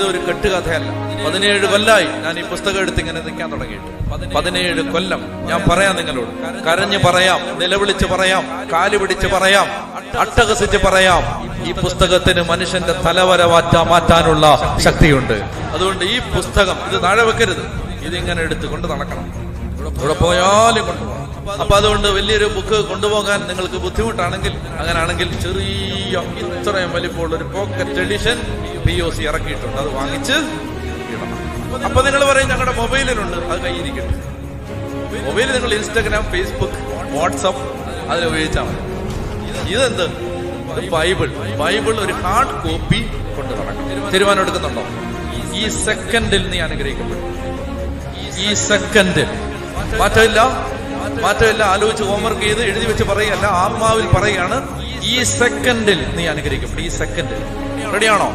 ഇതൊരു കെട്ടുകഥയല്ല. 17 കൊല്ലായി ഞാൻ ഈ പുസ്തകം എടുത്ത് ഇങ്ങനെ നിൽക്കാൻ തുടങ്ങിയിട്ട്. 17 കൊല്ലം ഞാൻ പറയാം നിങ്ങളോട്, കരഞ്ഞു പറയാം, നിലവിളിച്ച് പറയാം, കാല് പിടിച്ച് പറയാം, അട്ടഹസിച്ച് പറയാം. ഈ പുസ്തകത്തിന് മനുഷ്യന്റെ തലവര മാറ്റാനുള്ള ശക്തിയുണ്ട്. അതുകൊണ്ട് ഈ പുസ്തകം ഇത് താഴെ വെക്കരുത്, ഇതിങ്ങനെ എടുത്ത് കൊണ്ട് നടക്കണം, ഇവിടെ പോയാലും കൊണ്ടുപോകണം. അപ്പൊ അതുകൊണ്ട് വലിയൊരു ബുക്ക് കൊണ്ടുപോകാൻ നിങ്ങൾക്ക് ബുദ്ധിമുട്ടാണെങ്കിൽ, അങ്ങനെയാണെങ്കിൽ ചെറിയ ഇത്രയും വലിപ്പമുള്ള ഒരു പോക്കറ്റ് എഡിഷൻ POC ഇറക്കിയിട്ടുണ്ട്, അത് വാങ്ങിച്ച് ഇടണം. അപ്പൊ നിങ്ങൾ പറയും ഞങ്ങളുടെ മൊബൈലിലുണ്ട്, അത് കയ്യിരിക്കട്ടെ. മൊബൈൽ നിങ്ങൾ ഇൻസ്റ്റാഗ്രാം, ഫേസ്ബുക്ക്, വാട്സപ്പ് അതിൽ ഉപയോഗിച്ചാൽ മതി. ഇതെന്ത്? ബൈബിൾ ഒരു ഹാർഡ് കോപ്പി കൊണ്ട് നടക്കണം. തീരുമാനം എടുക്കുന്നുണ്ടോ? ഈ സെക്കൻഡിൽ നീ അനുഗ്രഹിക്കപ്പെടും. ഈ സെക്കൻഡിൽ മാറ്റമില്ല. ആലോചിച്ച് ഹോംവർക്ക് ചെയ്ത് എഴുതി വെച്ച് പറയുകയല്ല, ആത്മാവിൽ പറയുകയാണ്. ഈ സെക്കൻഡിൽ നീ അനുഗ്രഹിക്കപ്പെടും. ഈ സെക്കൻഡിൽ റെഡിയാണോ?